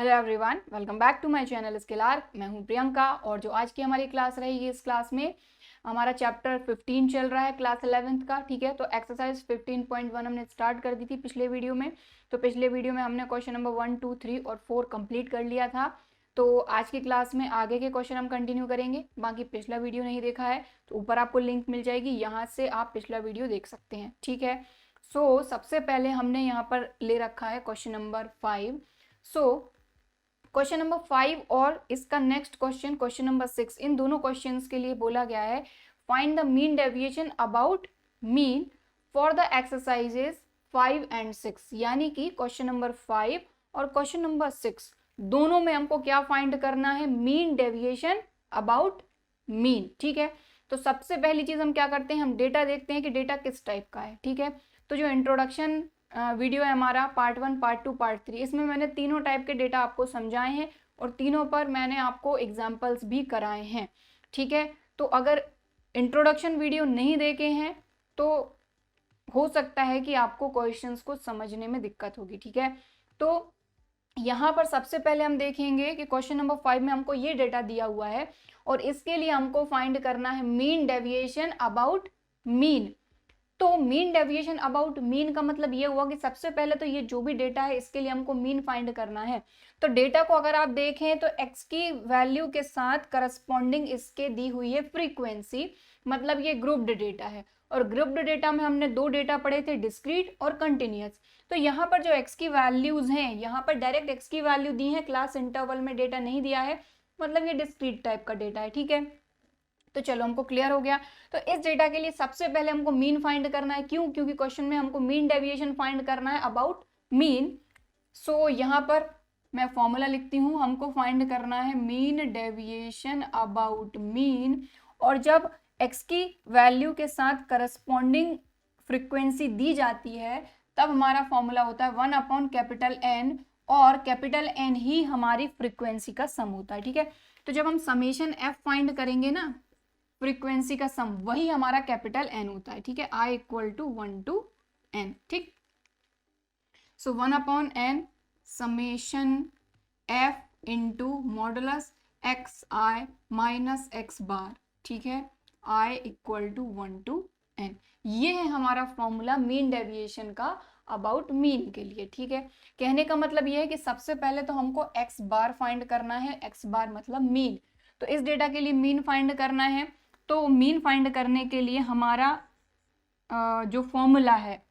Hello everyone, welcome back to my channel Skill Arc. मैं हूं प्रियंका और जो आज की हमारी क्लास रहेगी, इस क्लास में हमारा चैप्टर 15 चल रहा है क्लास 11th का। ठीक है, तो एक्सरसाइज 15.1 हमने स्टार्ट कर दी थी पिछले वीडियो में। तो पिछले वीडियो में हमने क्वेश्चन नंबर 1, 2, 3 और 4 कंप्लीट कर लिया था। तो आज की क्लास में आगे के क्वेश्चन हम कंटिन्यू करेंगे। बाकी पिछला वीडियो नहीं देखा है तो ऊपर आपको लिंक मिल जाएगी, यहाँ से आप पिछला वीडियो देख सकते हैं। ठीक है, सबसे पहले हमने यहाँ पर ले रखा है क्वेश्चन नंबर 5। क्वेश्चन नंबर 5 और इसका नेक्स्ट क्वेश्चन, क्वेश्चन नंबर 6, इन दोनों क्वेश्चंस के लिए बोला गया है find the mean deviation about mean for the exercises 5 and 6। यानी कि क्वेश्चन नंबर 5 और क्वेश्चन नंबर 6 दोनों में हमको क्या फाइंड करना है? Mean deviation about mean. ठीक है, तो सबसे पहली चीज हम क्या करते हैं, हम डेटा देखते हैं कि डेटा किस टाइप का है। ठीक है, तो जो इंट्रोडक्शन वीडियो है हमारा पार्ट 1, पार्ट 2, पार्ट 3, इसमें मैंने तीनों टाइप के डेटा आपको समझाए हैं और तीनों पर मैंने आपको एग्जाम्पल्स भी कराए हैं। ठीक है, तो अगर इंट्रोडक्शन वीडियो नहीं देखे हैं तो हो सकता है कि आपको क्वेश्चंस को समझने में दिक्कत होगी। ठीक है, तो यहाँ पर सबसे पहले हम देखेंगे कि क्वेश्चन नंबर 5 में हमको ये डेटा दिया हुआ है और इसके लिए हमको फाइंड करना है मीन डेविएशन अबाउट मीन। तो मीन डेविएशन अबाउट मीन का मतलब ये हुआ कि सबसे पहले तो ये जो भी डेटा है इसके लिए हमको मीन फाइंड करना है। तो डेटा को अगर आप देखें तो x की वैल्यू के साथ करस्पॉन्डिंग इसके दी हुई है फ्रीक्वेंसी, मतलब ये ग्रुप्ड डेटा है। और ग्रुप्ड डेटा में हमने दो डेटा पढ़े थे, डिस्क्रीट और कंटिन्यूअस। तो यहाँ पर जो x की वैल्यूज हैं, यहाँ पर डायरेक्ट x की वैल्यू दी है, क्लास इंटरवल में डेटा नहीं दिया है, मतलब ये डिस्क्रीट टाइप का डेटा है। ठीक है, तो चलो हमको क्लियर हो गया। तो इस डेटा के लिए सबसे पहले हमको मीन फाइंड करना है। क्यों? क्योंकि क्वेश्चन में हमको मीन डेविएशन फाइंड करना है अबाउट मीन। यहाँ पर मैं फॉर्मूला लिखती हूँ, हमको फाइंड करना है मीन डेविएशन अबाउट मीन। और जब x की वैल्यू के साथ करस्पॉन्डिंग फ्रीक्वेंसी दी जाती है तब हमारा फॉर्मूला होता है 1/N, और कैपिटल N ही हमारी फ्रीक्वेंसी का सम होता है। ठीक है, तो जब हम समेशन f फाइंड करेंगे ना, फ्रीक्वेंसी का सम, वही हमारा कैपिटल N होता है। ठीक है, I = 1 to N। ठीक, 1/N summation f into modulus xi minus x बार। ठीक है, I = 1 to N। ये है हमारा फॉर्मूला मीन डेविएशन का अबाउट मीन के लिए। ठीक है, कहने का मतलब ये है कि सबसे पहले तो हमको x बार फाइंड करना है, x बार मतलब मीन। तो इस डेटा के लिए मीन फाइंड करना है। तो मीन फाइंड करने के लिए हमारा जो फॉर्मूला है,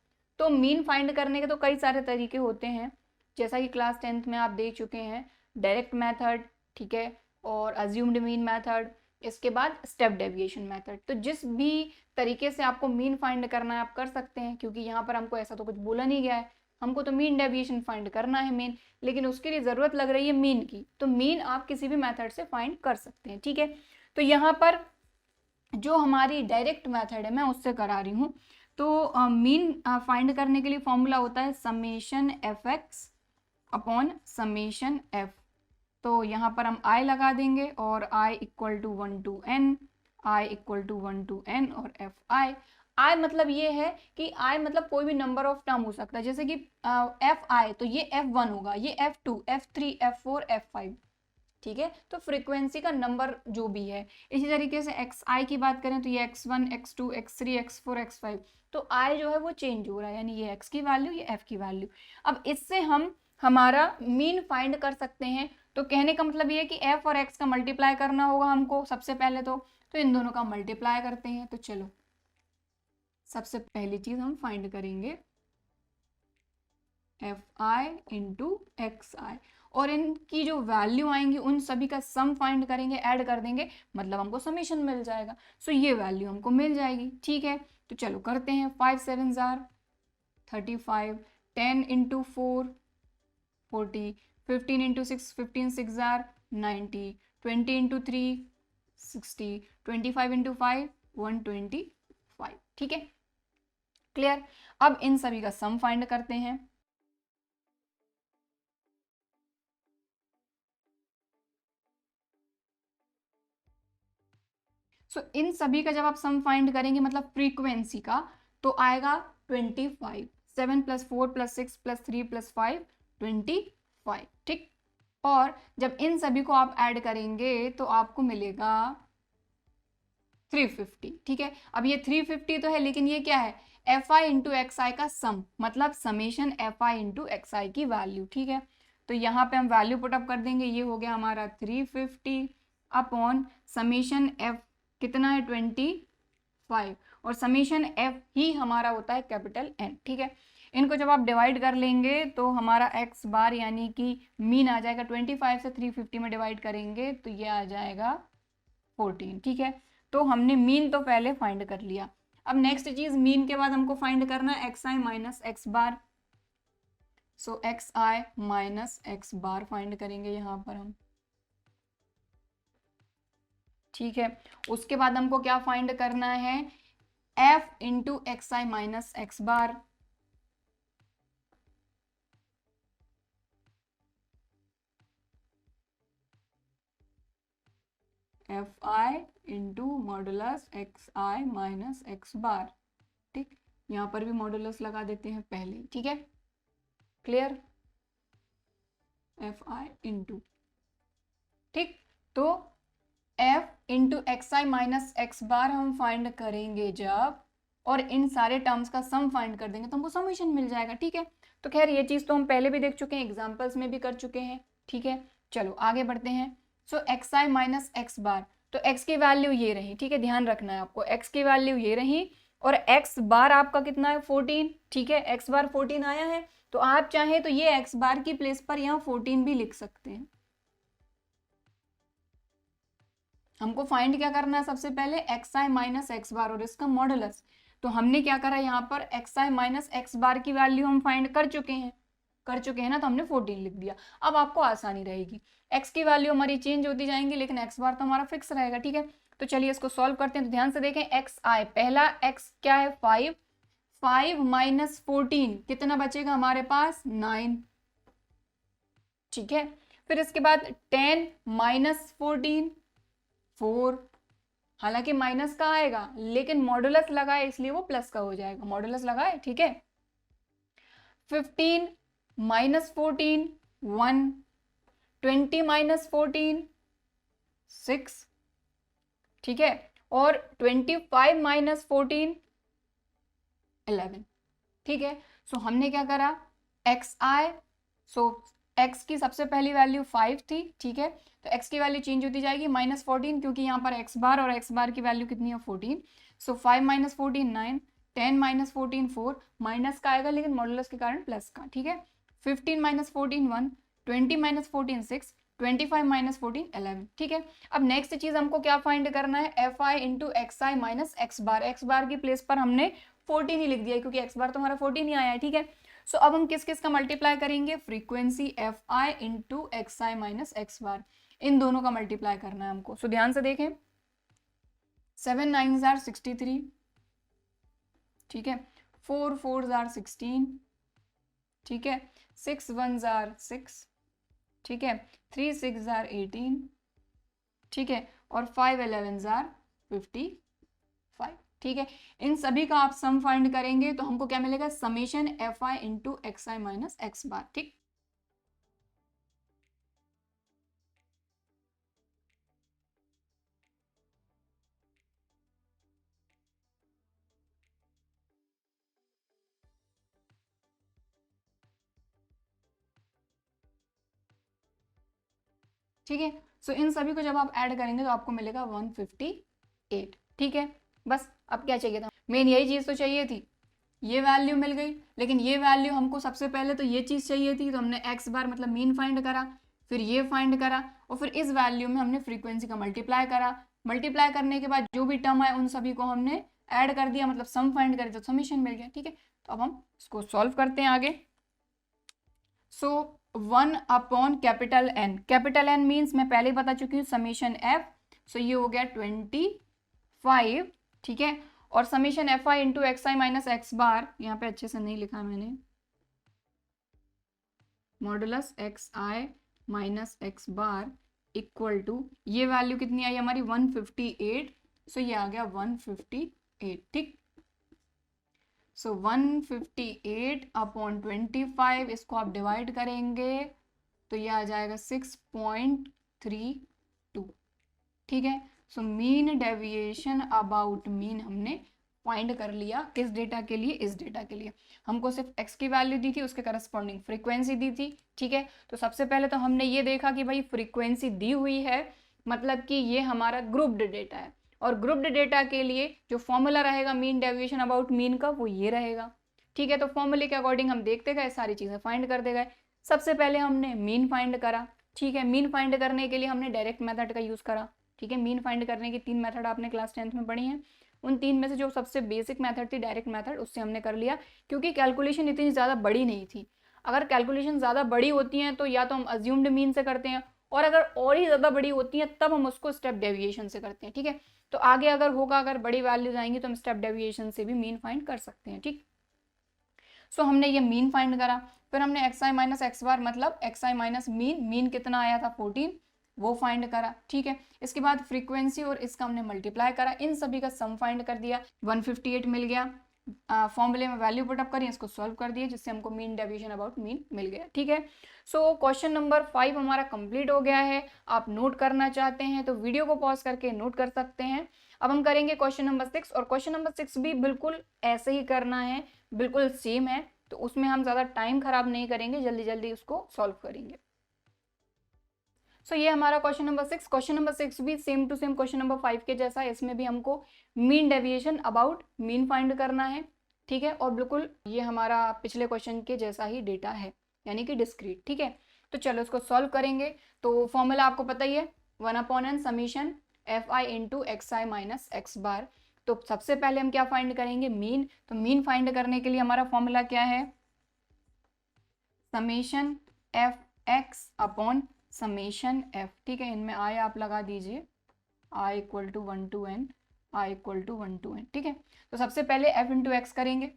तो मीन फाइंड करने के तो कई सारे तरीके होते हैं, जैसा कि क्लास 10th में आप देख चुके हैं, डायरेक्ट मेथड, ठीक है, और अज्यूम्ड मीन मेथड, इसके बाद स्टेप डेविएशन मेथड। तो जिस भी तरीके से आपको मीन फाइंड करना है आप कर सकते हैं, क्योंकि यहाँ पर हमको ऐसा तो कुछ बोला नहीं गया है, हमको तो मीन डेविएशन फाइंड करना है मेन, लेकिन उसके लिए ज़रूरत लग रही है मीन की। तो मीन आप किसी भी मेथड से फाइंड कर सकते हैं। ठीक है, तो यहाँ पर जो हमारी डायरेक्ट मेथड है मैं उससे करा रही हूँ। तो मीन फाइंड करने के लिए फॉर्मूला होता है summation fx upon summation f। तो यहाँ पर हम i लगा देंगे और I = 1 to N, I = 1 to N और fi। i मतलब ये है कि i मतलब कोई भी नंबर ऑफ टर्म हो सकता है, जैसे कि fi तो ये f1 होगा, ये f2, f3, f4, f5। ठीक है, तो फ्रीक्वेंसी का नंबर जो भी है। इसी तरीके से xi की बात करें तो ये x1, x2, x3, x4, x5। तो i जो है वो चेंज हो रहा है, यानी ये x की वैल्यू, ये f की वैल्यू। अब इससे हम हमारा मीन फाइंड कर सकते हैं। तो कहने का मतलब ये है कि f और x का मल्टीप्लाई करना होगा हमको सबसे पहले तो इन दोनों का मल्टीप्लाई करते हैं। तो चलो सबसे पहली चीज हम फाइंड करेंगे fi इंटू xi, और इनकी जो वैल्यू आएंगी उन सभी का सम फाइंड करेंगे, ऐड कर देंगे, मतलब हमको समेशन मिल जाएगा। ये वैल्यू हमको मिल जाएगी। ठीक है, तो चलो करते हैं। 5 7 35, 10 × 4 40, 15 × 6 15 6 90, 20 × 3 60, 25 × 5 125। ठीक है, क्लियर। अब इन सभी का सम फाइंड करते हैं। इन सभी का जब आप सम फाइंड करेंगे, मतलब फ्रीक्वेंसी का, तो आएगा 25। 7 + 4 + 6 + 3 + 5 25। ठीक, और जब इन सभी को आप ऐड करेंगे तो आपको मिलेगा 350। ठीक है, अब ये 350 तो है, लेकिन ये क्या है, f I into x i का सम, मतलब summation f I into x i की वैल्यू। ठीक है, तो यहाँ पे हम वैल्यू पुटअप कर देंगे, ये हो गया हमारा 350 अपॉन समेशन एफ कितना है 25, और समेशन एफ ही हमारा होता है कैपिटल एन। ठीक है, इनको जब आप डिवाइड कर लेंगे तो हमारा एक्स बार यानी कि मीन आ जाएगा, 25 से 350 में डिवाइड करेंगे तो ये आ जाएगा 14। ठीक है, तो हमने मीन तो पहले फाइंड कर लिया। अब नेक्स्ट चीज, मीन के बाद हमको फाइंड करना है एक्स आई माइनस एक्स बार। सो एक्स आई माइनस एक्स बार फाइंड करेंगे यहां पर हम। ठीक है, उसके बाद हमको क्या फाइंड करना है, एफ इंटू एक्स आई माइनस एक्स बार। एफ आई इंटू मॉडुलस एक्स आई माइनस एक्स बार। ठीक, यहां पर भी मॉडुलस लगा देते हैं पहले। ठीक है, क्लियर, एफ आई इंटू, ठीक, तो एफ इंटू एक्स आई माइनस एक्स बार हम फाइंड करेंगे जब, और इन सारे टर्म्स का सम फाइंड कर देंगे तो हमको समेशन मिल जाएगा। ठीक है, तो खैर ये चीज तो हम पहले भी देख चुके हैं, एग्जांपल्स में भी कर चुके हैं। ठीक है, चलो आगे बढ़ते हैं। सो एक्स आई माइनस एक्स बार, तो एक्स की वैल्यू ये रही। ठीक है, ध्यान रखना है आपको, एक्स की वैल्यू ये रही और एक्स बार आपका कितना है 14। ठीक है, एक्स बार 14 आया है, तो आप चाहें तो ये एक्स बार की प्लेस पर यहाँ 14 भी लिख सकते हैं। हमको फाइंड क्या करना है, सबसे पहले एक्स आई माइनस एक्स बार और इसका मॉडुलस। तो हमने क्या करा, यहाँ पर एक्स आई माइनस एक्स बार की वैल्यू हम फाइंड कर चुके हैं, ना, तो हमने 14 लिख दिया। अब आपको आसानी रहेगी, एक्स की वैल्यू हमारी चेंज होती जाएंगी लेकिन एक्स बार तो हमारा फिक्स रहेगा। ठीक है, तो चलिए इसको सॉल्व करते हैं। तो ध्यान से देखें, एक्स आई, पहला एक्स क्या है 5, 5 माइनस 14 कितना बचेगा हमारे पास 9। ठीक है, फिर इसके बाद 10 माइनस 14 4, हालांकि माइनस का आएगा लेकिन मॉडुलस लगाए इसलिए वो प्लस का हो जाएगा, मॉडुलस लगाए। ठीक है, 15 माइनस 14 1, 20 माइनस 14 6। ठीक है, और 25 माइनस 14 11। ठीक है, सो हमने क्या करा, एक्स आई, सो एक्स की सबसे पहली वैल्यू 5 थी। ठीक है, तो एक्स की वैल्यू चेंज होती जाएगी -14, क्योंकि यहाँ पर एक्स बार और एक्स बार की वैल्यू कितनी है 14। सो 5 माइनस 14 9, 10 माइनस 14 4, माइनस का आएगा लेकिन मॉडुलस के कारण प्लस का। ठीक है, 15 माइनस 14 1, 20 माइनस 14 6, 25 माइनस 14 11। ठीक है, अब नेक्स्ट चीज हमको क्या फाइंड करना है, एफ आई इंटू एक्स आई minus x bar. X bar की प्लेस पर हमने 14 ही लिख दिया क्योंकि एक्स बार तो हमारा 14 ही आया है। ठीक है, सो अब हम किस किस का मल्टीप्लाई करेंगे, फ्रीक्वेंसी एफ आई इंटू एक्स आई माइनस एक्स बार, इन दोनों का मल्टीप्लाई करना है हमको। सो ध्यान से देखें, 7 9 आर 63। ठीक है, 4 4 आर 16। ठीक है, 6 1 आर 6। ठीक है, 3 6 आर 18। ठीक है, और 5 11 आर 55। ठीक है, इन सभी का आप सम फाइंड करेंगे तो हमको क्या मिलेगा, समेशन एफ आई इंटू एक्स आई माइनस एक्स बार। ठीक, ठीक है, सो इन सभी को जब आप ऐड करेंगे तो आपको मिलेगा 158। ठीक है, बस अब क्या चाहिए था, मेन यही चीज तो चाहिए थी, ये वैल्यू मिल गई, लेकिन ये वैल्यू हमको सबसे पहले तो ये चीज चाहिए थी, तो हमने एक्स बार मतलब मीन फाइंड करा, फिर ये फाइंड करा, और फिर इस वैल्यू में हमने फ्रीक्वेंसी का मल्टीप्लाई करा। मल्टीप्लाई करने के बाद जो भी टर्म आए उन सभी को हमने ऐड कर दिया, मतलब सम फाइंड करे तो समीशन मिल गया। ठीक है, तो अब हम इसको सॉल्व करते हैं आगे। So 1 upon capital N, capital N means मैं पहले ही बता चुकी हूँ समीशन एफ, सो ये हो गया 25। ठीक है, और समीशन एफ आई इंटू एक्स आई माइनस एक्स बार, यहाँ पे अच्छे से नहीं लिखा मैंने, modulus x I minus x bar equal to, ये वैल्यू कितनी आई हमारी 158, सो ये आ गया 158। ठीक, सो 158 अपॉन 25, इसको आप डिवाइड करेंगे तो ये आ जाएगा 6.32। ठीक है, so mean deviation about mean हमने फाइंड कर लिया। किस डेटा के लिए? इस डेटा के लिए। हमको सिर्फ x की वैल्यू दी थी, उसके करस्पॉन्डिंग फ्रीक्वेंसी दी थी। ठीक है, तो सबसे पहले तो हमने ये देखा कि भाई फ्रीक्वेंसी दी हुई है, मतलब कि ये हमारा ग्रुप्ड डेटा है, और ग्रुप्ड डेटा के लिए जो फॉर्मूला रहेगा मीन डेविएशन अबाउट मीन का, वो ये रहेगा। ठीक है, तो फॉर्मूले के अकॉर्डिंग हम देखते गए, सारी चीजें फाइंड करते गए। सबसे पहले हमने मीन फाइंड करा। ठीक है, मीन फाइंड करने के लिए हमने डायरेक्ट मेथड का यूज करा। ठीक है, मीन फाइंड करने की 3 मेथड आपने क्लास 10th में पढ़ी हैं। उन 3 में से जो सबसे बेसिक मेथड थी डायरेक्ट मेथड, उससे हमने कर लिया, क्योंकि कैलकुलेशन इतनी ज़्यादा बड़ी नहीं थी। अगर कैलकुलेशन ज़्यादा बड़ी होती हैं तो या तो हम अज्यूम्ड मीन से करते हैं, और अगर और ही ज़्यादा बड़ी होती हैं तब हम उसको स्टेप डेविएशन से करते हैं। ठीक है, तो आगे अगर होगा, अगर बड़ी वैल्यूज आएंगी तो हम स्टेप डेविएशन से भी मीन फाइंड कर सकते हैं। ठीक, सो हमने ये मीन फाइंड करा, फिर हमने एक्स आई माइनस एक्स बार मतलब एक्स आई माइनस मीन, मीन कितना आया था 14, वो फाइंड करा। ठीक है, इसके बाद फ्रीक्वेंसी और इसका हमने मल्टीप्लाई करा, इन सभी का सम फाइंड कर दिया, 158 मिल गया। फॉर्मूले में वैल्यू पुटअप करी, इसको सॉल्व कर दिया, जिससे हमको मीन डेविएशन अबाउट मीन मिल गया। ठीक है, सो क्वेश्चन नंबर 5 हमारा कंप्लीट हो गया है। आप नोट करना चाहते हैं तो वीडियो को पॉज करके नोट कर सकते हैं। अब हम करेंगे क्वेश्चन नंबर 6, और क्वेश्चन नंबर 6 भी बिल्कुल ऐसे ही करना है, बिल्कुल सेम है, तो उसमें हम ज़्यादा टाइम खराब नहीं करेंगे, जल्दी जल्दी उसको सॉल्व करेंगे। सो ये हमारा क्वेश्चन नंबर 6। क्वेश्चन नंबर 6 भी same to same question number 5 के जैसा है, इसमें भी हमको mean deviation about mean find करना है। ठीक है, और बिल्कुल ये हमारा पिछले क्वेश्चन के जैसा ही डेटा है, यानी कि डिस्क्रीट। ठीक है, तो चलो इसको सॉल्व करेंगे। तो फॉर्मूला आपको पता ही है, 1/n समीशन एफ आई इंटू एक्स आई माइनस एक्स बार। तो सबसे पहले हम क्या फाइंड करेंगे? मीन। तो मीन फाइंड करने के लिए हमारा फॉर्मूला क्या है? Summation f x upon summation f. ठीक है, इनमें आई आप लगा दीजिए, i equal to 1 to n, i equal to 1 to n। ठीक है, तो सबसे पहले एफ इंटू एक्स करेंगे।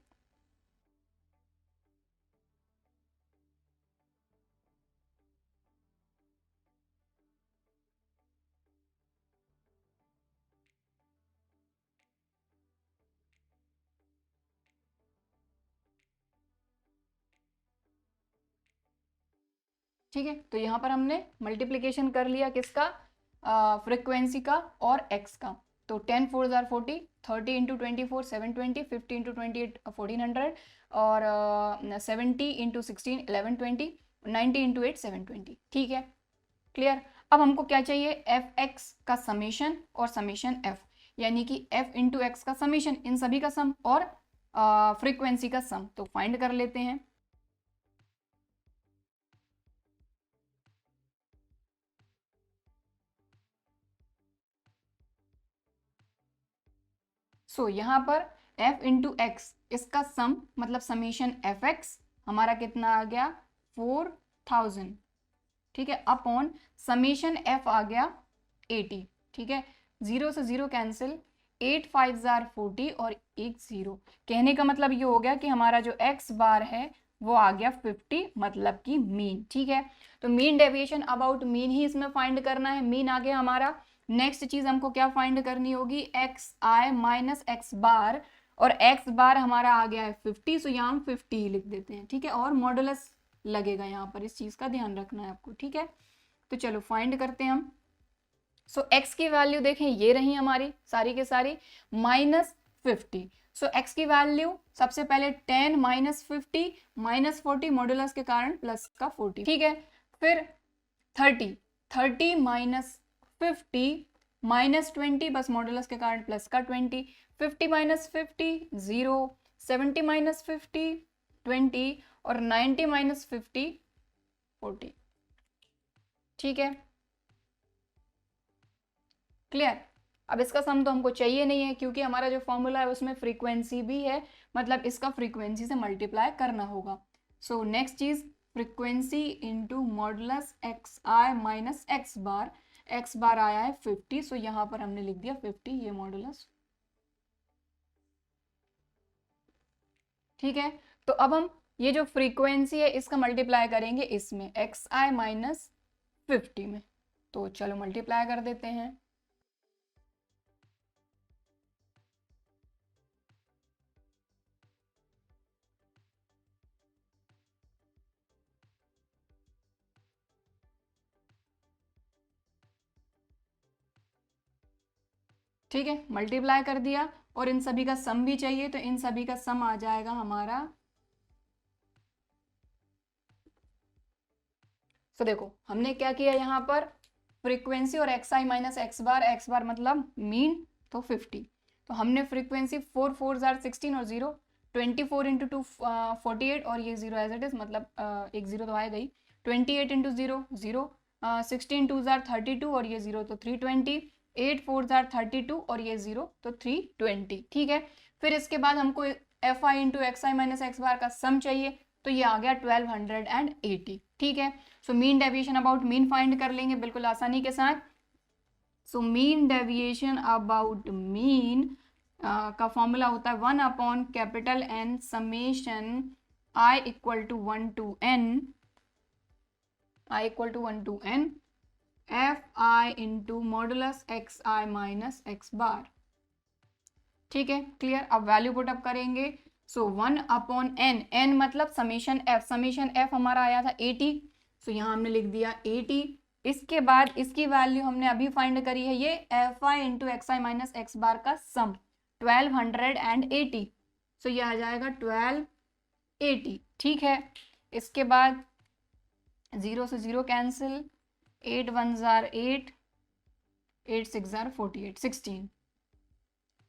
ठीक है, तो यहाँ पर हमने मल्टीप्लीकेशन कर लिया किसका? फ्रिक्वेंसी का और एक्स का। तो 10 4 जार 40, 30 इंटू 24 720, 50 इंटू 28 1400, और 70 इंटू 16 1120, 90 इंटू 8 720। ठीक है, क्लियर। अब हमको क्या चाहिए? एफ एक्स का समेशन और समेशन एफ, यानी कि एफ इंटू एक्स का समेशन, इन सभी का सम, और फ्रीक्वेंसी का सम। तो फाइंड कर लेते हैं। सो यहाँ पर f इंटू एक्स, इसका सम मतलब समेशन एफ एक्स हमारा कितना आ गया? 4000। ठीक है, अपॉन समेशन एफ आ गया 80। ठीक है, 0 से 0 कैंसिल, 8 5 जार 40 और 1 0। कहने का मतलब ये हो गया कि हमारा जो एक्स बार है वो आ गया 50, मतलब कि मीन। ठीक है, तो mean deviation about mean he इसमें फाइंड करना है। मीन आ गया हमारा। नेक्स्ट चीज हमको क्या फाइंड करनी होगी? एक्स आई माइनस एक्स बार, और एक्स बार हमारा आ गया है 50, सो यहाँ हम 50 ही लिख देते हैं। ठीक है, और मॉडुलस लगेगा यहाँ पर, इस चीज का ध्यान रखना है आपको। ठीक है, तो चलो फाइंड करते हैं हम। सो x की वैल्यू देखें, ये रही हमारी सारी के सारी, -50। सो x की वैल्यू सबसे पहले 10 -50 -40, मॉडुलस के कारण प्लस का 40। ठीक है, फिर 30, 30 -50 -20, बस मॉडुलस के कारण प्लस का 20, 50 -50 0, 70 -50 20, और 90 -50 40। ठीक है, क्लियर। अब इसका सम तो हमको चाहिए नहीं है, क्योंकि हमारा जो फॉर्मूला है उसमें फ्रीक्वेंसी भी है, मतलब इसका फ्रीक्वेंसी से मल्टीप्लाई करना होगा। सो नेक्स्ट चीज, फ्रीक्वेंसी इंटू मॉडुलस एक्स आई माइनस एक्स बार। एक्स बार आया है 50, सो यहाँ पर हमने लिख दिया 50, ये मॉडुलस। ठीक है, तो अब हम ये जो फ्रीक्वेंसी है इसका मल्टीप्लाई करेंगे इसमें, एक्स आई माइनस 50 में। तो चलो मल्टीप्लाई कर देते हैं। ठीक है, मल्टीप्लाई कर दिया और इन सभी का सम भी चाहिए, तो इन सभी का सम आ जाएगा हमारा। तो देखो हमने क्या किया यहाँ पर, फ्रीक्वेंसी और एक्स आई माइनस एक्स बार मतलब मीन, तो 50। तो हमने फ्रीक्वेंसी 4 4 जार 16 और 0, 24 इंटू 2 48 और ये 0 एज इट इज, मतलब एक 0 तो आएगा ही। 28 इंटू 0 0, 16 2 जार 32 और ये 0 तो 320, 8 4 जार 32 और ये 0 तो 320। ठीक है, फिर इसके बाद हमको एफ आई इंटू एक्स आई माइनस एक्स बार का सम चाहिए, तो ये आ गया 1280। ठीक है, so mean deviation about mean find कर लेंगे बिल्कुल आसानी के साथ। So mean deviation about mean का फॉर्मूला होता है 1 upon capital N summation I equal to 1 to N F I into modulus x I minus x bar. ठीक है, क्लियर। अब वैल्यू पुट अप करेंगे, सो 1 अपॉन एन मतलब summation f हमारा आया था 80, सो यहाँ हमने लिख दिया 80। इसके बाद इसकी वैल्यू हमने अभी फाइंड करी है, ये एफ आई इंटू एक्स आई माइनस एक्स बार का सम 1280, सो ये आ जाएगा 1280। ठीक है, इसके बाद 0 से 0 कैंसिल, 8 1 जार 8, 8 6 जार 48, 16।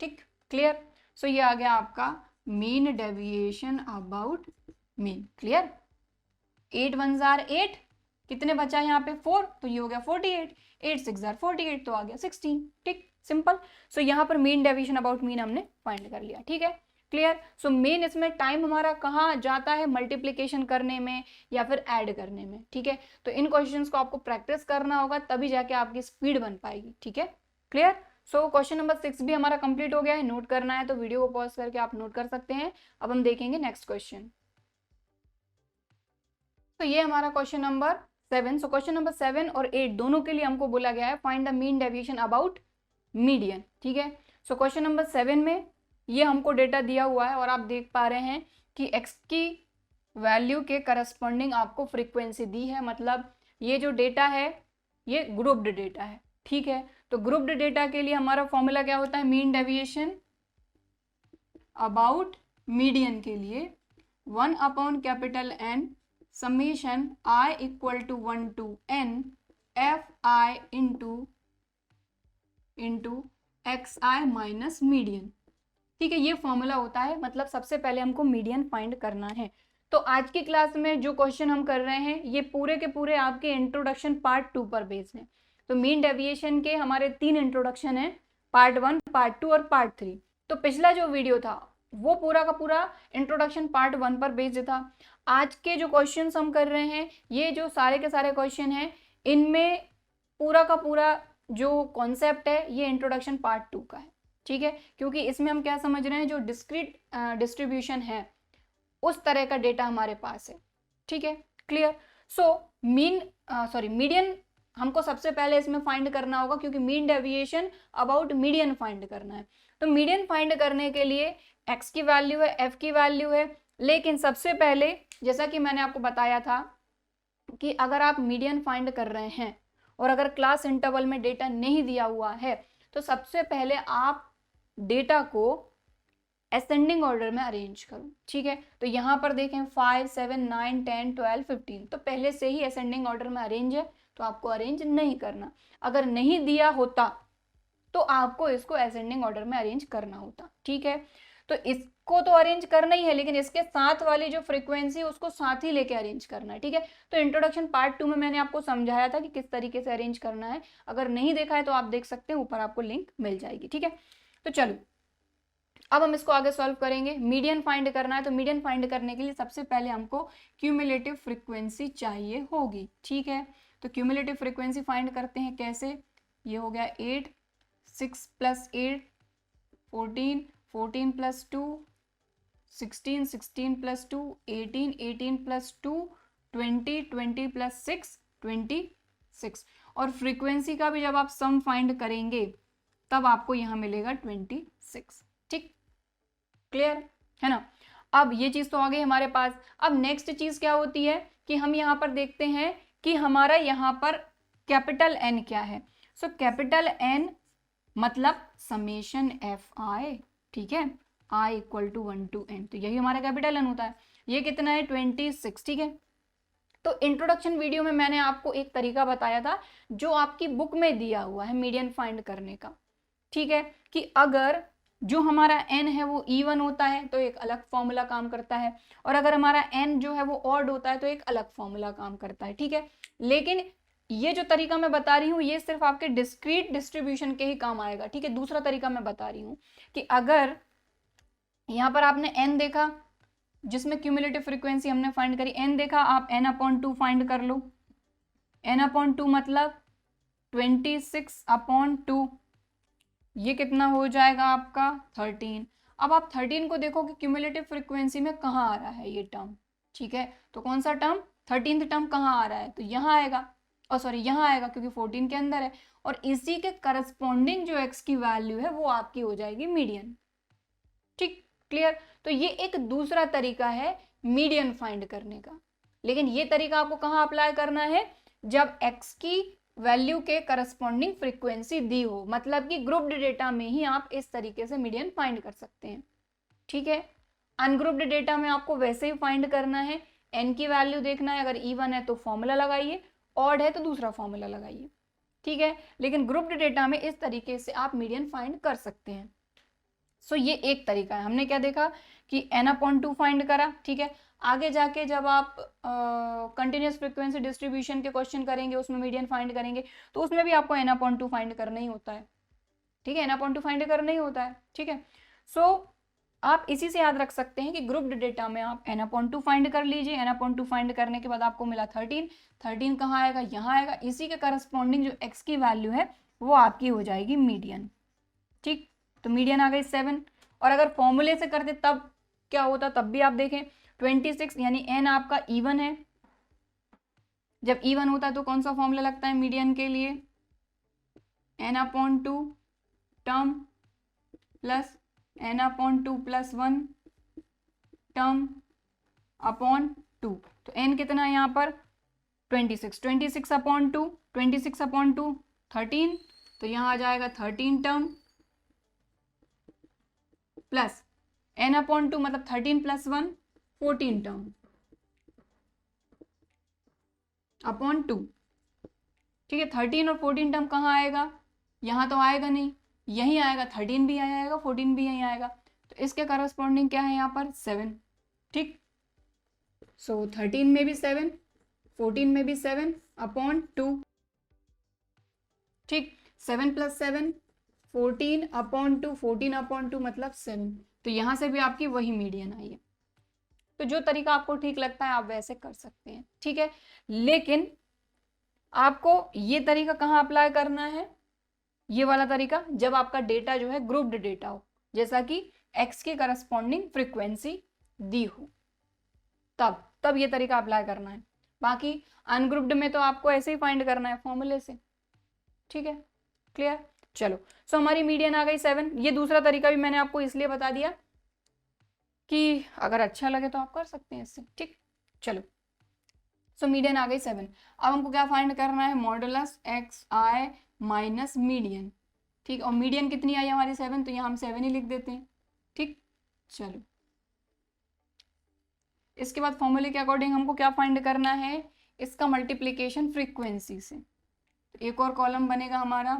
ठीक, क्लियर। सो ये आ गया आपका mean deviation about mean. Clear, 8 1 jar 8, कितने बचा यहाँ पे 4, तो ये हो गया 48, 8 6 जार 48 तो आ गया 16। ठीक, सिंपल। सो यहाँ पर मीन डेविएशन अबाउट मीन हमने फाइंड कर लिया। ठीक है, क्लियर। सो मेन इसमें टाइम हमारा कहाँ जाता है, मल्टीप्लीकेशन करने में या फिर ऐड करने में। ठीक है, तो इन क्वेश्चंस को आपको प्रैक्टिस करना होगा, तभी जाके आपकी स्पीड बन पाएगी। ठीक है, क्लियर। सो क्वेश्चन नंबर 6 भी हमारा कंप्लीट हो गया है। नोट करना है तो वीडियो को पॉज करके आप नोट कर सकते हैं। अब हम देखेंगे नेक्स्ट क्वेश्चन। तो ये हमारा question number 7। So question number 7 और 8 दोनों के लिए हमको बोला गया है find the mean deviation about median. ठीक है, सो क्वेश्चन नंबर 7 में ये हमको डेटा दिया हुआ है और आप देख पा रहे हैं कि x की वैल्यू के करस्पॉन्डिंग आपको फ्रीक्वेंसी दी है, मतलब ये जो डेटा है ये ग्रुप्ड डेटा है। ठीक है, तो ग्रुप्ड डेटा के लिए हमारा फॉर्मूला क्या होता है, मीन डेविएशन अबाउट मीडियन के लिए 1 upon capital N summation I equal to 1 to N F I into x I minus median. ठीक है, ये फॉर्मूला होता है, मतलब सबसे पहले हमको मीडियन फाइंड करना है। तो आज की क्लास में जो क्वेश्चन हम कर रहे हैं ये पूरे के पूरे आपके इंट्रोडक्शन पार्ट 2 पर बेस्ड है। तो मीन डेविएशन के हमारे 3 इंट्रोडक्शन है, पार्ट 1, पार्ट 2 और पार्ट 3। तो पिछला जो वीडियो था वो पूरा का पूरा इंट्रोडक्शन पार्ट 1 पर बेस्ड था। आज के जो क्वेश्चन हम कर रहे हैं, ये जो सारे के सारे क्वेश्चन हैं, इनमें पूरा का पूरा जो कॉन्सेप्ट है ये इंट्रोडक्शन पार्ट 2 का है। ठीक है, क्योंकि इसमें हम क्या समझ रहे हैं, जो डिस्क्रीट डिस्ट्रीब्यूशन है उस तरह का डेटा हमारे पास है। ठीक है, क्लियर। सो मीडियन हमको सबसे पहले इसमें फाइंड करना होगा, क्योंकि mean deviation about median find करना है। तो मीडियन फाइंड करने के लिए x की वैल्यू है, f की वैल्यू है, लेकिन सबसे पहले जैसा कि मैंने आपको बताया था कि अगर आप मीडियन फाइंड कर रहे हैं और अगर क्लास इंटरवल में डेटा नहीं दिया हुआ है, तो सबसे पहले आप डेटा को असेंडिंग ऑर्डर में अरेंज करो। ठीक है, तो यहाँ पर देखें 5 7 9 10 12 15, तो पहले से ही असेंडिंग ऑर्डर में अरेंज है, तो आपको अरेंज नहीं करना। अगर नहीं दिया होता तो आपको इसको असेंडिंग ऑर्डर में अरेंज करना होता। ठीक है, तो इसको तो अरेंज करना ही है, लेकिन इसके साथ वाली जो फ्रीक्वेंसी उसको साथ ही लेके अरेंज करना है। ठीक है, तो इंट्रोडक्शन पार्ट 2 में मैंने आपको समझाया था कि किस तरीके से अरेंज करना है। अगर नहीं देखा है तो आप देख सकते हैं, ऊपर आपको लिंक मिल जाएगी। ठीक है, तो चलो अब हम इसको आगे सॉल्व करेंगे। मीडियन फाइंड करना है, तो मीडियन फाइंड करने के लिए सबसे पहले हमको क्यूमुलेटिव फ्रीक्वेंसी चाहिए होगी। ठीक है, तो क्यूमुलेटिव फ्रीक्वेंसी फाइंड करते हैं कैसे। ये हो गया 8, 6 plus 8 14, 14 plus 2 16, 16 plus 2 18, 18 plus 2 20, 20 plus 6 26। और फ्रीक्वेंसी का भी जब आप सम फाइंड करेंगे तब आपको यहाँ मिलेगा 26। ठीक, क्लियर है ना। अब ये चीज तो आ गई हमारे पास। अब नेक्स्ट चीज क्या होती है कि हम यहाँ पर देखते हैं कि हमारा यहाँ पर कैपिटल एन क्या है। सो कैपिटल एन मतलब समेशन एफ आई, ठीक है, i equal to 1 to n, तो यही हमारा कैपिटल एन होता है। ये कितना है 26, ठीक है। तो इंट्रोडक्शन वीडियो में मैंने आपको एक तरीका बताया था जो आपकी बुक में दिया हुआ है मीडियन फाइंड करने का, ठीक है, कि अगर जो हमारा n है वो इवन होता है तो एक अलग फॉर्मूला काम करता है, और अगर हमारा n जो है वो ऑड होता है तो एक अलग फॉर्मूला काम करता है, ठीक है। लेकिन ये जो तरीका मैं बता रही हूँ ये सिर्फ आपके डिस्क्रीट डिस्ट्रीब्यूशन के ही काम आएगा, ठीक है। दूसरा तरीका मैं बता रही हूँ कि अगर यहाँ पर आपने n देखा जिसमें क्यूमुलेटिव फ्रीक्वेंसी हमने फाइंड करी, n देखा, आप n/2 फाइंड कर लो। n/2 मतलब 26/2, ये कितना हो जाएगा आपका 13। अब आप 13 को देखो कि क्यूमुलेटिव फ्रीक्वेंसी में कहाँ आ रहा है ये टर्म, ठीक है। तो कौन सा टर्म, 13th टर्म कहाँ आ रहा है, तो यहाँ आएगा, और सॉरी यहाँ आएगा क्योंकि 14 के अंदर है, और इसी के करस्पॉन्डिंग जो x की वैल्यू है वो आपकी हो जाएगी मीडियन, ठीक, क्लियर। तो ये एक दूसरा तरीका है मीडियन फाइंड करने का, लेकिन ये तरीका आपको कहाँ अप्लाई करना है, जब x की वैल्यू के करस्पॉन्डिंग फ्रीक्वेंसी दी हो, मतलब कि ग्रुप्ड डेटा में ही आप इस तरीके से मीडियन फाइंड कर सकते हैं, ठीक है। अनग्रुप्ड डेटा में आपको वैसे ही फाइंड करना है, n की वैल्यू देखना है, अगर इवन है तो फॉर्मूला लगाइए, ऑड है तो दूसरा फॉर्मूला लगाइए, ठीक है। लेकिन ग्रुप्ड डेटा में इस तरीके से आप मीडियन फाइंड कर सकते हैं। सो ये एक तरीका है। हमने क्या देखा कि n/2 फाइंड करा, ठीक है। आगे जाके जब आप कंटिन्यूस फ्रीक्वेंसी डिस्ट्रीब्यूशन के क्वेश्चन करेंगे उसमें मीडियन फाइंड करेंगे तो उसमें भी आपको n/2 फाइंड करना ही होता है, ठीक है, n/2 फाइंड करना ही होता है, ठीक है। सो आप इसी से याद रख सकते हैं कि ग्रुप्ड डेटा में आप n/2 फाइंड कर लीजिए, n/2 फाइंड करने के बाद आपको मिला 13 कहाँ आएगा, यहाँ आएगा, इसी के करस्पॉन्डिंग जो x की वैल्यू है वो आपकी हो जाएगी मीडियन, ठीक। तो मीडियन आ गई 7, और अगर फॉर्मूले से करते तब क्या होता, तब भी आप देखें 26 यानी n आपका इवन है, जब इवन होता है तो कौन सा फॉर्मूला लगता है मीडियन के लिए, n/2 term plus n/2 + 1 term upon 2, तो n कितना है यहाँ पर 26, 26/2, 26/2 13, तो यहाँ आ जाएगा 13 टर्म प्लस n/2 मतलब 13 + 1 14 टर्म अपॉन 2, ठीक है। 13 और 14 टर्म कहाँ आएगा, यहाँ तो आएगा नहीं, यहीं आएगा, 13 भी यहीं आएगा, 14 भी यहीं आएगा, तो इसके करस्पॉन्डिंग क्या है यहाँ पर 7, ठीक। सो 13 में भी 7, 14 में भी 7 अपॉन 2, ठीक, 7 + 7 14/2, 14/2 मतलब 7, तो यहाँ से भी आपकी वही मीडियन आई है। तो जो तरीका आपको ठीक लगता है आप वैसे कर सकते हैं, ठीक है। लेकिन आपको ये तरीका कहाँ अप्लाई करना है, ये वाला तरीका जब आपका डेटा जो है ग्रुप्ड डेटा हो, जैसा कि x की करस्पॉन्डिंग फ्रीक्वेंसी दी हो, तब ये तरीका अप्लाई करना है। बाकी अनग्रुप्ड में तो आपको ऐसे ही फाइंड करना है फॉर्मूले से, ठीक है, क्लियर। चलो, सो हमारी मीडियन आ गई 7। ये दूसरा तरीका भी मैंने आपको इसलिए बता दिया कि अगर अच्छा लगे तो आप कर सकते हैं इससे, ठीक। चलो, सो मीडियन आ गई 7। अब हमको क्या फाइंड करना है, मॉडुलस xi माइनस मीडियन, ठीक। और मीडियन कितनी आई हमारी 7, तो यहाँ हम 7 ही लिख देते हैं, ठीक। चलो, इसके बाद फॉर्मूले के अकॉर्डिंग हमको क्या फाइंड करना है, इसका मल्टीप्लीकेशन फ्रीक्वेंसी से, तो एक और कॉलम बनेगा हमारा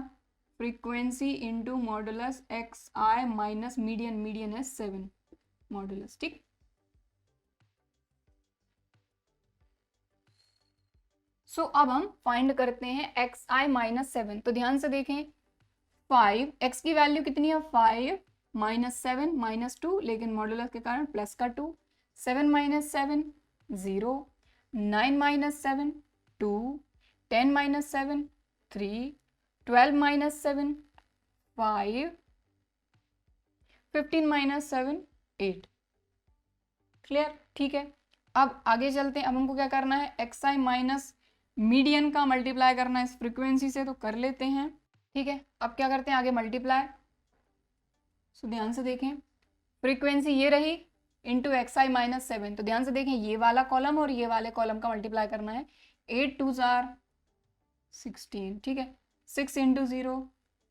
frequency into modulus xi minus median, median है 7 मॉडुलस, ठीक। सो अब हम फाइंड करते हैं xi माइनस 7, तो ध्यान से देखें 5, x की वैल्यू कितनी है 5 माइनस 7 माइनस 2, लेकिन मॉडुलस के कारण प्लस का 2, 7 minus 7 0, 9 minus 7 2, 10 minus 7 3, 12 minus 7 5, 15 minus 7 8, clear, ठीक है। अब आगे चलते हैं, अब हमको क्या करना है, xi माइनस मीडियन का मल्टीप्लाई करना है इस फ्रीक्वेंसी से, तो कर लेते हैं, ठीक है। अब क्या करते हैं आगे मल्टीप्लाई, सो ध्यान से देखें फ्रीक्वेंसी ये रही इंटू xi माइनस 7, तो ध्यान से देखें ये वाला कॉलम और ये वाले कॉलम का मल्टीप्लाई करना है, 8 2 16, ठीक है, 6 × 0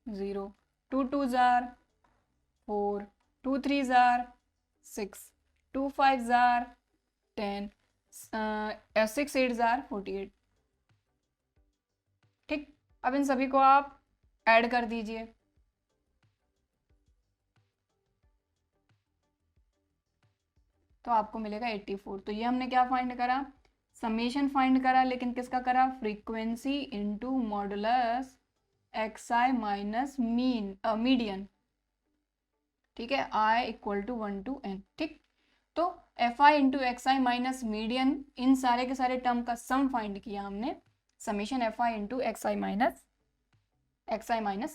0, 2 2 जार 4, 2 3 जार 6, 2 5 जार 10, 6 8 जार 48। ठीक, अब इन सभी को आप ऐड कर दीजिए। तो आपको मिलेगा 84। तो ये हमने क्या फाइंड करा, समेशन फाइंड करा, लेकिन किसका करा, frequency into modulus x i minus median. ठीक है, i equal to 1 to n। ठीक, तो एफ आई इंटू एक्स आई माइनस मीडियन, इन सारे के सारे टर्म का सम फाइंड किया हमने, समेशन एफ आई इंटू एक्स आई माइनस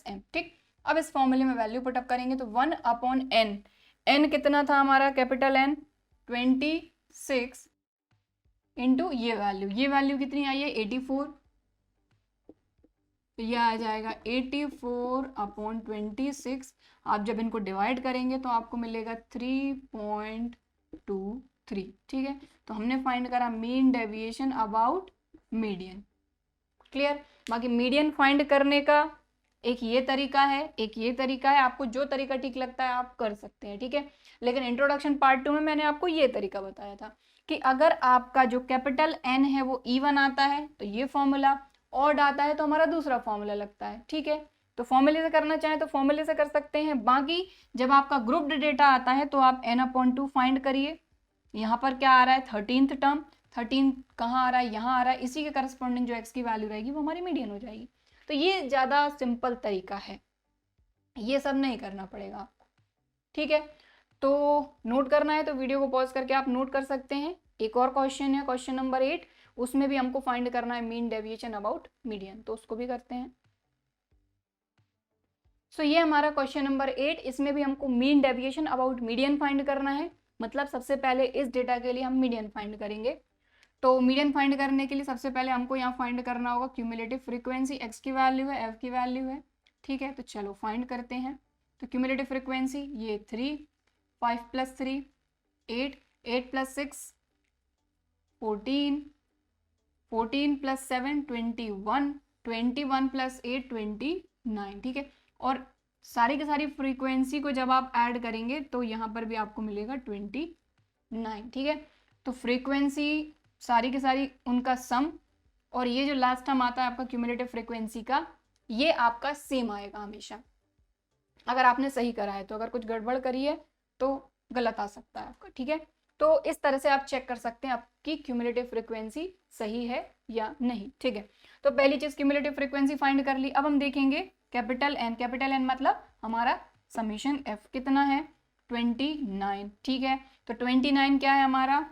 एम। ठीक, अब इस फॉर्मूले में वैल्यू पुटअप करेंगे तो 1 अपॉन एन, एन कितना था हमारा, कैपिटल एन 26 इंटू ये वैल्यू कितनी आई है 84, तो यह आ जाएगा 84 अपॉन 26। आप जब इनको डिवाइड करेंगे तो आपको मिलेगा 3.23। ठीक है, तो हमने फाइंड करा mean deviation about median. Clear, बाकी मीडियन फाइंड करने का एक ये तरीका है, एक ये तरीका है, आपको जो तरीका ठीक लगता है आप कर सकते हैं। ठीक है, लेकिन इंट्रोडक्शन पार्ट 2 में मैंने आपको ये तरीका बताया था कि अगर आपका जो कैपिटल एन है वो इवन आता है तो ये फॉर्मूला, ऑड आता है तो हमारा दूसरा फॉर्मूला लगता है। ठीक है, तो फॉर्मूले से करना चाहें तो फॉर्मूले से कर सकते हैं, बाकी जब आपका ग्रुप्ड डेटा आता है तो आप n/2 फाइंड करिए। यहाँ पर क्या आ रहा है 13th टर्म, 13 कहाँ आ रहा है, यहाँ आ रहा है, इसी के करस्पॉन्डिंग जो x की वैल्यू रहेगी वो हमारी मीडियन हो जाएगी। तो ये ज़्यादा सिंपल तरीका है, ये सब नहीं करना पड़ेगा आपको। ठीक है, तो नोट करना है तो वीडियो को पॉज करके आप नोट कर सकते हैं। एक और क्वेश्चन है, क्वेश्चन नंबर 8, उसमें भी हमको फाइंड करना है मीन डेविएशन अबाउट मीडियन, तो उसको भी करते हैं। सो ये हमारा क्वेश्चन नंबर 8, इसमें भी हमको mean deviation about median find करना है। मतलब सबसे पहले इस डेटा के लिए हम मीडियन फाइंड करेंगे। तो मीडियन फाइंड करने के लिए सबसे पहले हमको यहाँ फाइंड करना होगा क्यूमुलेटिव फ्रीक्वेंसी, एक्स की वैल्यू है, एफ की वैल्यू है। ठीक है, तो चलो फाइंड करते हैं। तो क्यूमुलेटिव फ्रीक्वेंसी ये 3, 5 + 3 8, 8 + 6 14, 14 + 7 21, 21 + 8 29। ठीक है, और सारी की सारी फ्रीक्वेंसी को जब आप ऐड करेंगे तो यहाँ पर भी आपको मिलेगा 29। ठीक है, तो फ्रीक्वेंसी सारी की सारी उनका सम, और ये जो लास्ट टर्म आता है आपका क्यूमुलेटिव फ्रीक्वेंसी का, ये आपका सेम आएगा हमेशा, अगर आपने सही करा है। तो अगर कुछ गड़बड़ करी है तो गलत आ सकता है आपका। ठीक है, तो इस तरह से आप चेक कर सकते हैं आपकी क्यूमुलेटिव फ्रीक्वेंसी सही है या नहीं। ठीक है, तो पहली चीज क्यूमुलेटिव फ्रीक्वेंसी फाइंड कर ली। अब हम देखेंगे कैपिटल एन मतलब हमारा समेशन एफ कितना है 29। ठीक है, तो 29 क्या है हमारा,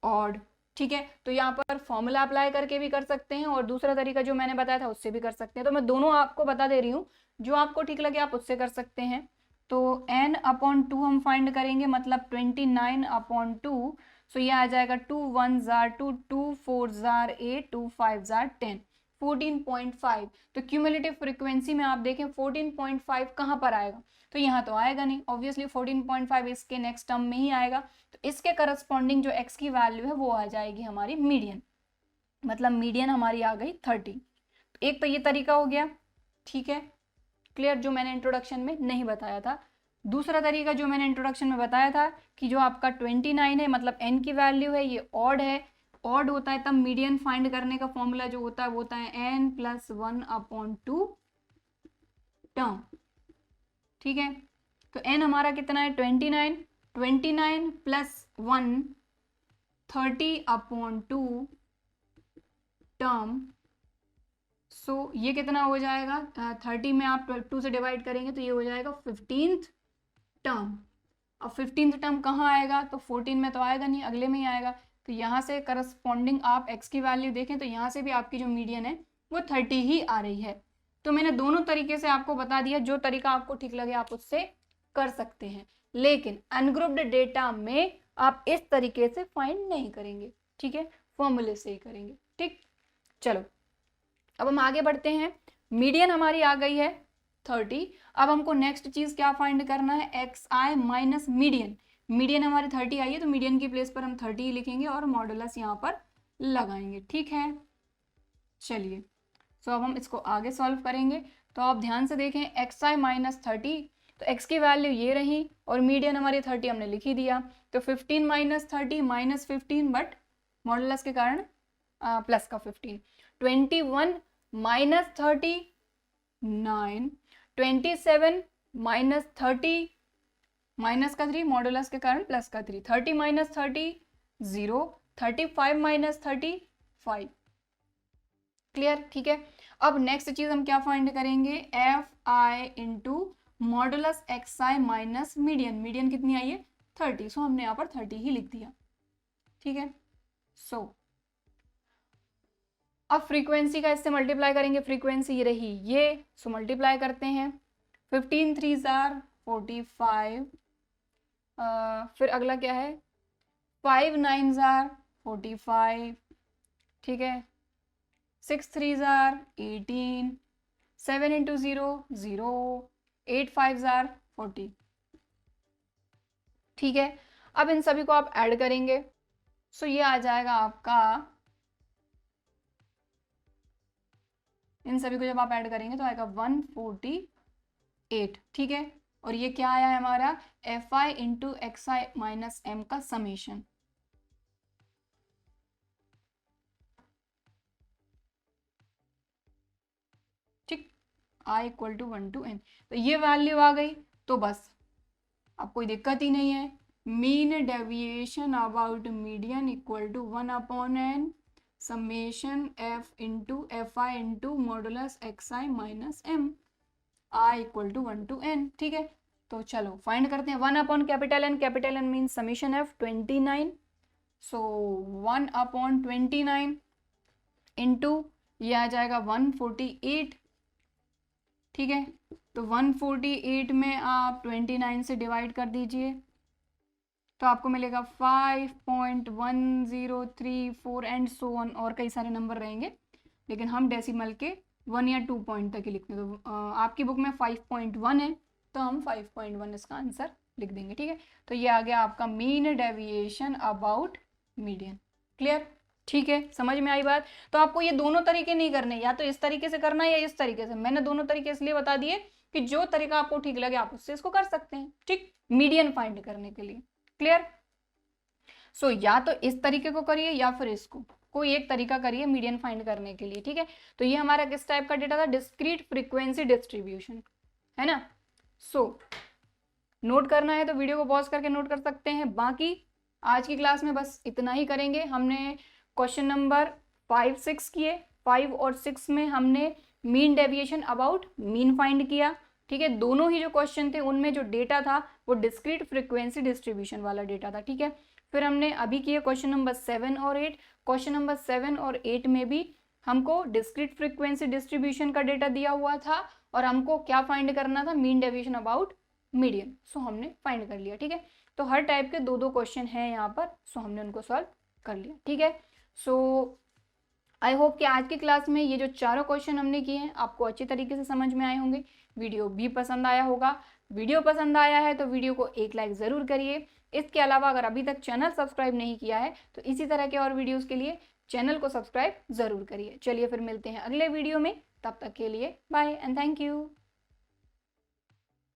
ऑड। ठीक है, तो यहाँ पर फॉर्मूला अप्लाई करके भी कर सकते हैं, और दूसरा तरीका जो मैंने बताया था उससे भी कर सकते हैं। तो मैं दोनों आपको बता दे रही हूँ, जो आपको ठीक लगे आप उससे कर सकते हैं। तो n/2 हम फाइंड करेंगे, मतलब 29/2। सो ये आ जाएगा 2 1 जार 2, 2 4 जार 8, 2 5 जार 10, 14.5। तो क्यूमुलेटिव फ्रीक्वेंसी में आप देखें 14.5 कहाँ पर आएगा, तो यहाँ तो आएगा नहीं, ऑब्वियसली 14.5 इसके नेक्स्ट टर्म में ही आएगा। तो इसके करस्पॉन्डिंग जो x की वैल्यू है वो आ जाएगी हमारी मीडियन, मतलब मीडियन हमारी आ गई 30। एक तो ये तरीका हो गया। ठीक है, क्लियर, जो मैंने इंट्रोडक्शन में नहीं बताया था। दूसरा तरीका जो मैंने इंट्रोडक्शन में बताया था कि जो आपका 29 है, मतलब n की वैल्यू है, ये ऑड है, ऑड होता है तब मीडियन फाइंड करने का फॉर्मूला जो होता है वो होता है n + 1/2 टर्म। ठीक है, तो n हमारा कितना है 29, 29 + 1 30/2 टर्म। सो ये कितना हो जाएगा, 30 में आप 2 से डिवाइड करेंगे तो ये हो जाएगा 15th टर्म। अब 15th टर्म कहाँ आएगा, तो 14 में तो आएगा नहीं, अगले में ही आएगा। तो यहाँ से करस्पॉन्डिंग आप x की वैल्यू देखें तो यहाँ से भी आपकी जो मीडियन है वो 30 ही आ रही है। तो मैंने दोनों तरीके से आपको बता दिया, जो तरीका आपको ठीक लगे आप उससे कर सकते हैं, लेकिन अनग्रुप्ड डेटा में आप इस तरीके से फाइंड नहीं करेंगे। ठीक है, फॉर्मूले से ही करेंगे। ठीक, चलो अब हम आगे बढ़ते हैं। मीडियन हमारी आ गई है 30। अब हमको नेक्स्ट चीज क्या फाइंड करना है, एक्स आई माइनस मीडियन। मीडियन हमारी 30 आई है तो मीडियन की प्लेस पर हम 30 लिखेंगे और मॉडुलस यहाँ पर लगाएंगे। ठीक है, चलिए सो अब हम इसको आगे सॉल्व करेंगे। तो आप ध्यान से देखें, xi माइनस 30, तो x की वैल्यू ये रही और मीडियन हमारी 30 हमने लिख ही दिया। तो 15 माइनस 30 माइनस 15, बट मॉडुलस के कारण प्लस का 15। 21 माइनस 30 9, 27 माइनस 30 माइनस का 3, मॉडुलस के कारण प्लस का 3, 30 माइनस 30 0, 35 माइनस 30 5। क्लियर, ठीक है। अब नेक्स्ट चीज हम क्या फाइंड करेंगे, F I into modulus x I minus median. Median कितनी आई है 30, सो हमने यहाँ पर 30 ही लिख दिया, ठीक है। सो अब फ्रीक्वेंसी का इससे मल्टीप्लाई करेंगे, फ्रीक्वेंसी ये रही ये, सो मल्टीप्लाई करते हैं। 15 3 जार 45, फिर अगला क्या है 5 9 जार 45, ठीक है। 6 3 जार 18, 7 इंटू 0 0, 8 5 जार 40, ठीक है। अब इन सभी को आप ऐड करेंगे, सो ये आ जाएगा आपका, इन सभी को जब आप ऐड करेंगे तो आएगा 148, ठीक है। और ये क्या आया है हमारा, एफ आई इंटू एक्स आई माइनस एम का समेशन, ठीक, I equal to 1 to n। तो ये वैल्यू आ गई, तो बस अब कोई दिक्कत ही नहीं है। Mean deviation about median equal to 1/n summation F into F I into modulus x I minus M, I equal to 1 to n, ठीक है। तो चलो फाइंड करते हैं। 1/N, capital N mean summation F 29, so 1/29 into ये आ जाएगा 148, ठीक है। तो 148 में आप 29 से डिवाइड कर दीजिए, तो आपको मिलेगा 5.1034 एंड सो ऑन, और कई सारे नंबर रहेंगे, लेकिन हम डेसिमल के 1 या 2 पॉइंट तक ही लिखते हैं। तो आपकी बुक में 5.1 है, तो हम 5.1 इसका आंसर लिख देंगे, ठीक है। तो ये आ गया आपका mean deviation about median. Clear, ठीक है, समझ में आई बात। तो आपको ये दोनों तरीके नहीं करने, या तो इस तरीके से करना है या इस तरीके से। मैंने दोनों तरीके इसलिए बता दिए कि जो तरीका आपको ठीक लगे आप उससे इसको कर सकते हैं, ठीक, मीडियन फाइंड करने के लिए। क्लियर, सो या तो इस तरीके को करिए या फिर इसको, कोई एक तरीका करिए मीडियन फाइंड करने के लिए, ठीक है। तो ये हमारा किस टाइप का डेटा था, डिस्क्रीट फ्रीक्वेंसी डिस्ट्रीब्यूशन, है ना। सो नोट करना है तो वीडियो को पॉज करके नोट कर सकते हैं। बाकी आज की क्लास में बस इतना ही करेंगे। हमने क्वेश्चन नंबर 5 6 किए, 5 और 6 में हमने mean deviation about mean find किया, ठीक है। दोनों ही जो क्वेश्चन थे उनमें जो डेटा था वो डिस्क्रीट फ्रीक्वेंसी डिस्ट्रीब्यूशन वाला डेटा था, ठीक है। फिर हमने अभी किए क्वेश्चन नंबर 7 और 8। क्वेश्चन नंबर 7 और 8 में भी हमको डिस्क्रीट फ्रीक्वेंसी डिस्ट्रीब्यूशन का डेटा दिया हुआ था और हमको क्या फाइंड करना था, मीन डेविएशन अबाउट मीडियन। सो हमने फाइंड कर लिया, ठीक है। तो हर टाइप के 2-2 क्वेश्चन हैं यहाँ पर, सो हमने उनको सॉल्व कर लिया, ठीक है। सो आई होप कि आज की क्लास में ये जो चारों क्वेश्चन हमने किए हैं आपको अच्छी तरीके से समझ में आए होंगे, वीडियो भी पसंद आया होगा। वीडियो पसंद आया है तो वीडियो को एक लाइक ज़रूर करिए। इसके अलावा अगर अभी तक चैनल सब्सक्राइब नहीं किया है तो इसी तरह के और वीडियोज़ के लिए चैनल को सब्सक्राइब ज़रूर करिए। चलिए फिर मिलते हैं अगले वीडियो में, तब तक के लिए बाय एंड थैंक यू।